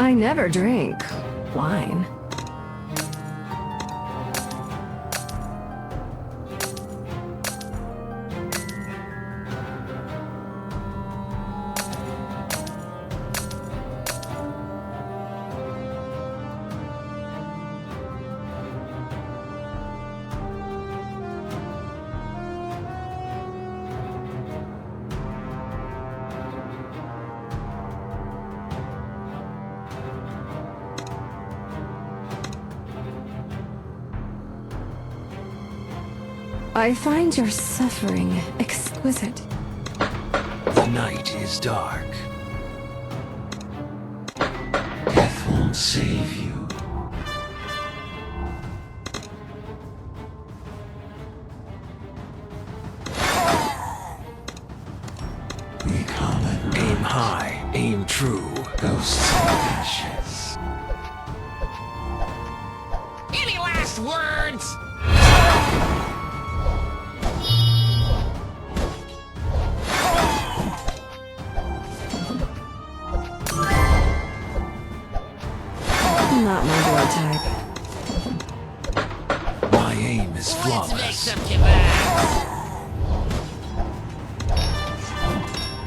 I never drink wine. I find your suffering exquisite. The night is dark. Death won't save you. Aim high, aim true. Ghosts and ashes. Any last words? Not my blood type. My aim is Let's make flawless. some kebabs.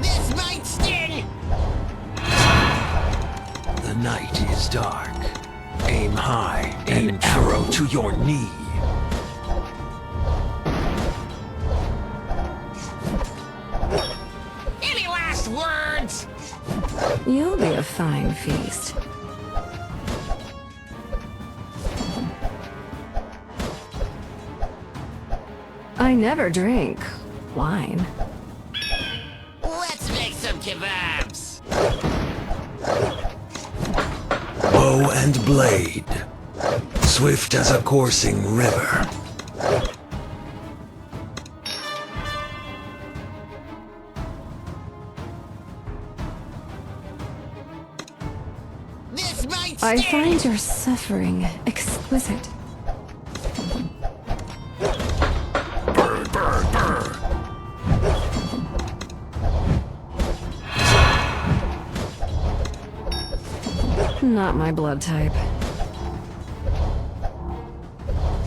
This might sting. The night is dark. Aim high, aim arrow to your knee. Any last words? You'll be a fine feast. I never drink wine. Let's make some kebabs. Bow and blade. Swift as a coursing river. This might sting. I find your suffering exquisite. Burr, burr, burr. Not my blood type.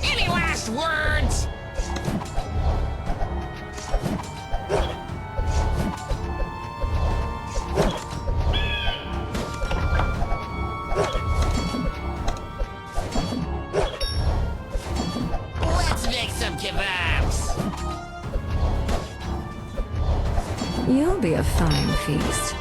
Any last words? Let's make some kebabs. You'll be a fine feast.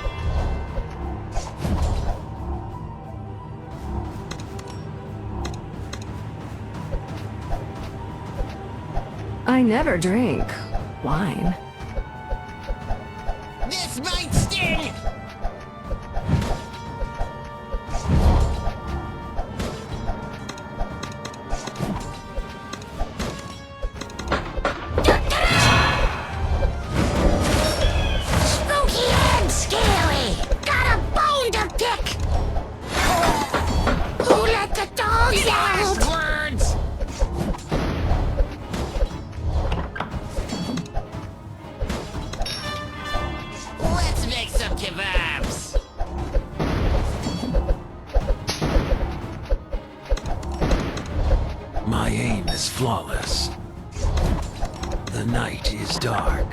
I never drink wine. This might sting. Spooky and scary. Got a bone to pick. Who let the dogs out? Last words. Let's make some kebabs. My aim is flawless. The night is dark.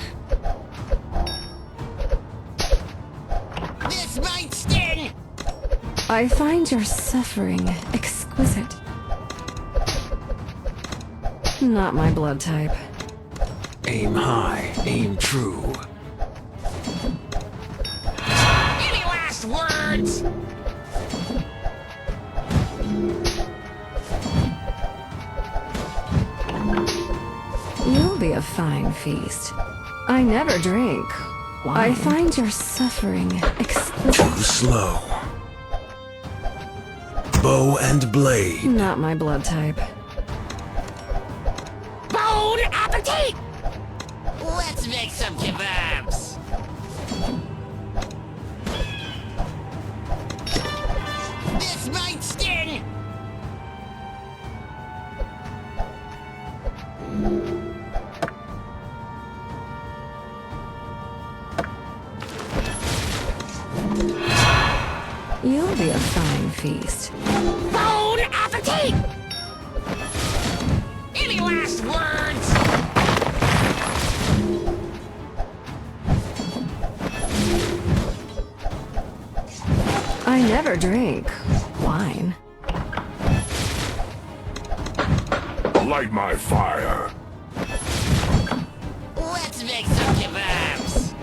This might sting. I find your suffering exquisite. Not my blood type. Aim high, aim true. Any last words? You'll be a fine feast. I never drink wine. I find your suffering exquisite. Too slow. Bow and blade. Not my blood type. Bon appetit! Let's make some kebabs. This might sting. You'll be a fine fine feast. Bon appetit! Any last words? I never drink wine. Light my fire. Let's make some kebabs.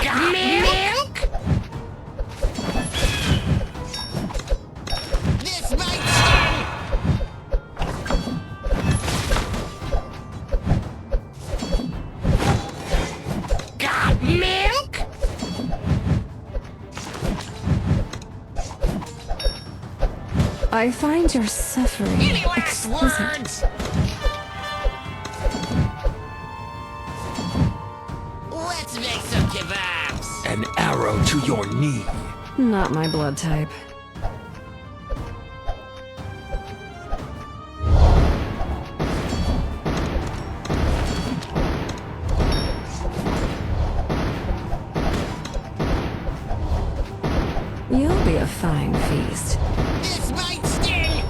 Got milk? This might sting. Got milk? I find your suffering Any last exquisite. words? Let's make some kebabs. An arrow to your knee. Not my blood type. You'll be a fine feast. This might sting.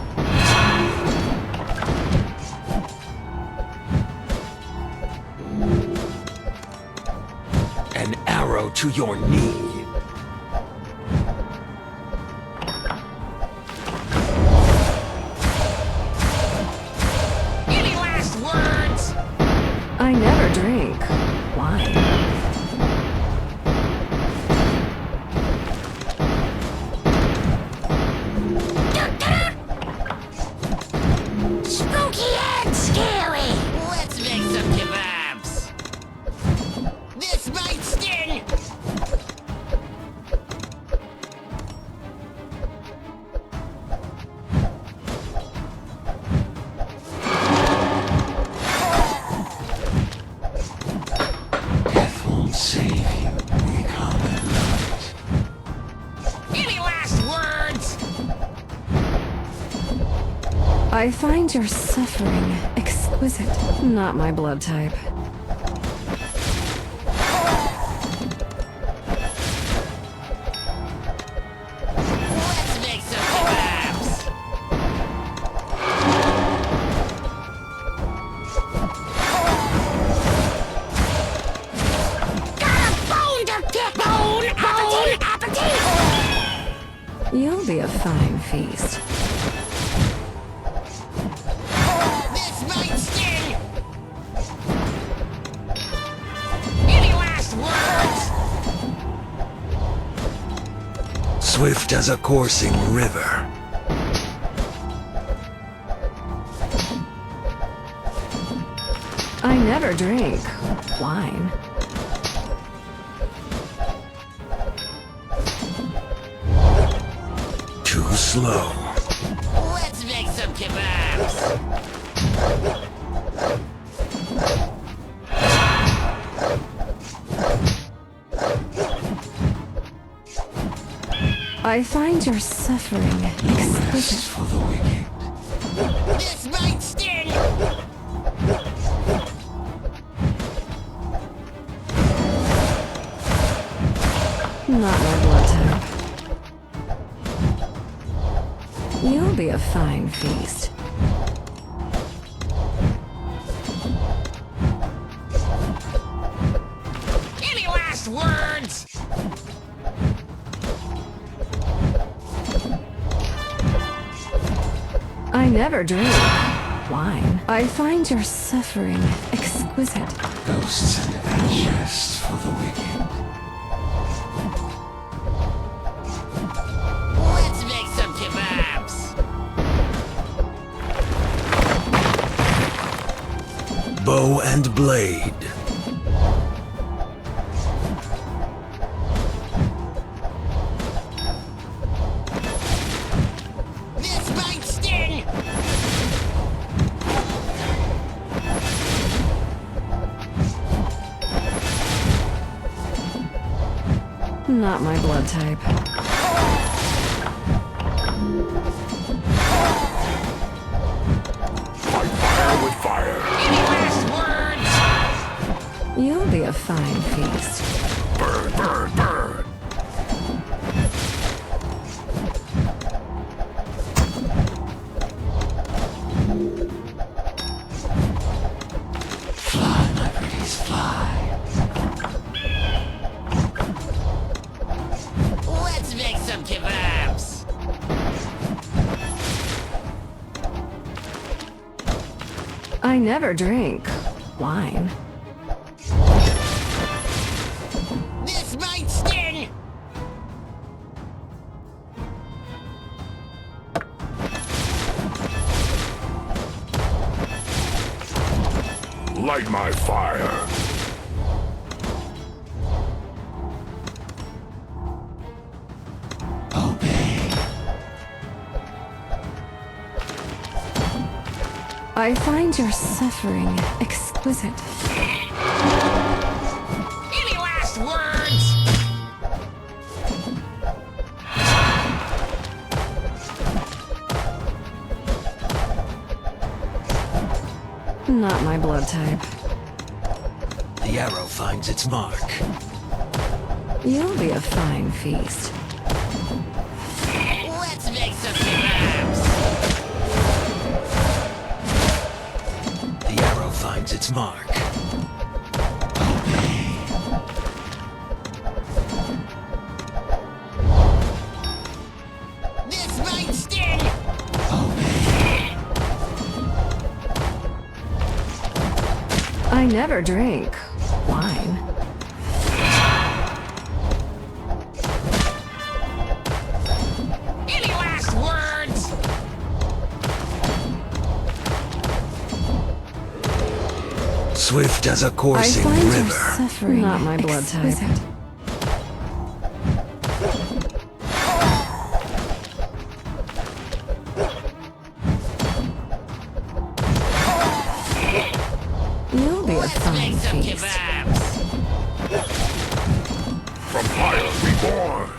An arrow to your knee. Any last words? I never drink wine. Spooky and scary. Let's make some kebabs. This might sting. Death won't save you. We come and love it. Any last words? I find your suffering exquisite. Not my blood type. Let's make some kebabs. Got a bone to pick. Bone appetit. You'll be a fine feast. This might sting. Any last words? Swift as a coursing river. I never drink wine. Too slow. Let's make some kebabs. I find your suffering Rest exquisite. for the wicked. This might sting. Not my blood type. You'll be a fine feast. Any last words? I never drink wine. I find your suffering exquisite. Ghosts and ashes for the wicked. Let's make some kebabs. Bow and blade. This might sting. Not my blood type. Fight fire with fire. Any last words? a fine feast. Burn, burn, burn. Fly, my pretties, fly. Let's make some kebabs. I never drink wine. This might sting. Light my fire. Obey. I find your suffering exquisite. Any last words? Not my blood type. The arrow finds its mark. You'll be a fine feast. Let's make some kebabs. The arrow finds its mark. Obey. This might sting. Obey. I never drink wine. Any last words? Swift as a I coursing find your river. suffering not my blood type. You'll be a Let's fine make some feast. kebabs. From fire reborn.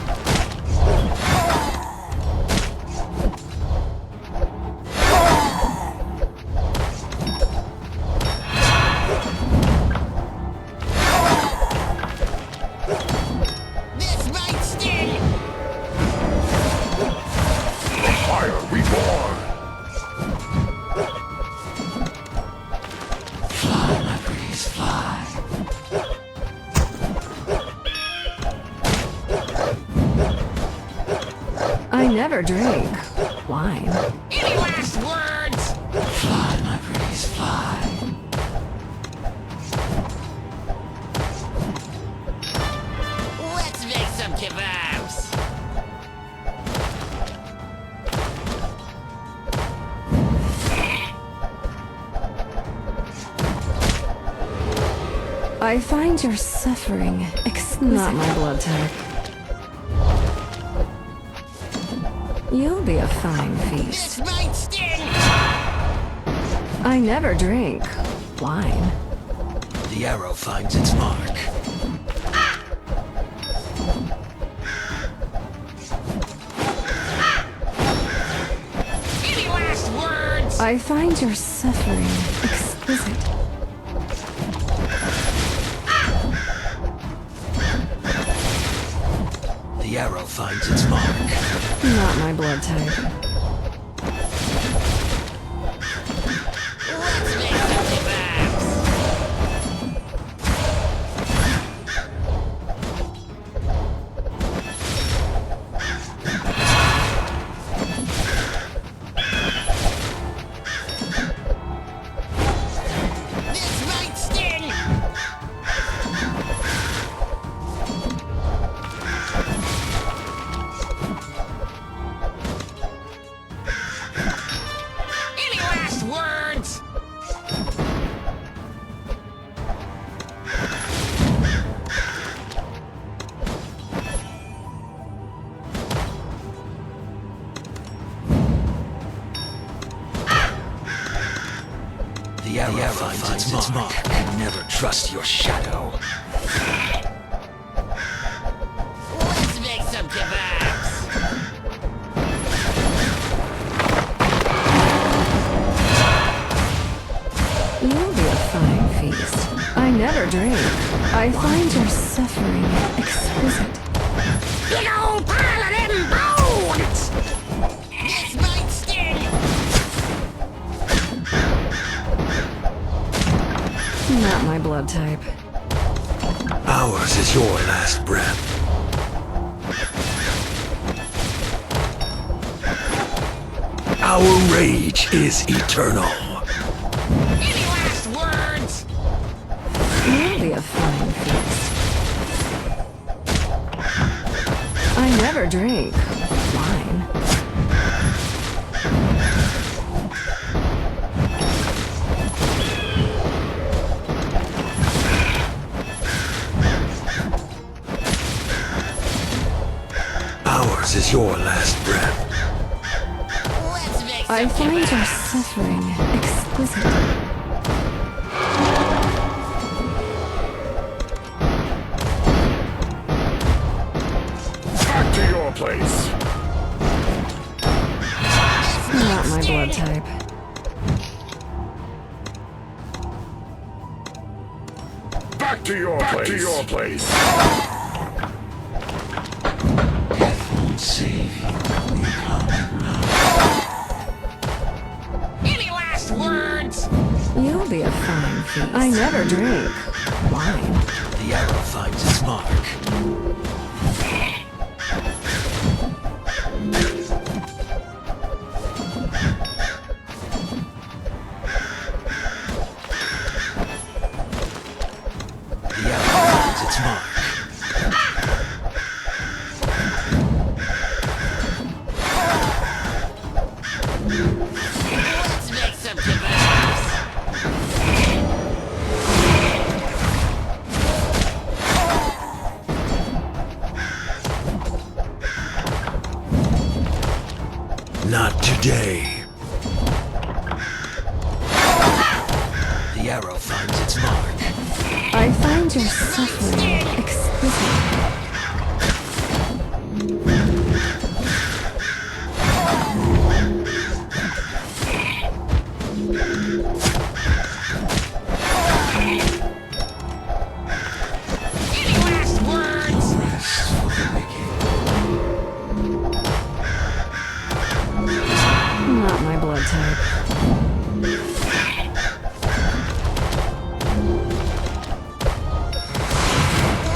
This might sting. From fire reborn. Fly, my pretties, fly. I never drink wine. Any last words? Fly, my pretties, fly. Let's make some kebabs. I find your suffering exquisite. Not my blood type. You'll be a fine feast. This might sting. I never drink wine. The arrow finds its mark. Any last words? I find your suffering exquisite. The arrow finds its mark. Not my blood type. Let's make some kebabs. This might sting. Any last words? The arrow finds its mark. Never trust your shadow. Let's make some kebabs. You'll be a fine feast. I never drink. I find your suffering exquisite. Big old pile of them bones! This might sting! Not my blood type. Ours is your last breath. Our rage is eternal. Any last words? It'll be a fine feast. I never drink wine. Ours is your last breath. Let's make some I find your kebabs. suffering exquisite. Back to your place. Not my blood type. Back to your place. Back to your place. Any last words? You'll be a fine feast. I never drink wine. The arrow finds its mark. The arrow finds its mark. Let's make some kebabs. Not today. The arrow finds its mark. I find your suffering exquisite. Any last words? Not my blood type.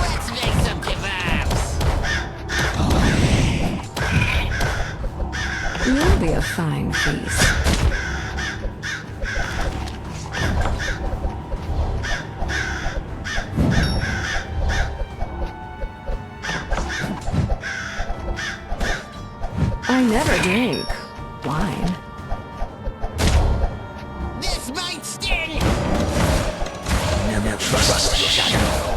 Let's make some kebabs. You'll be a fine feast. I never drink wine. This might sting. Never trust the shadow.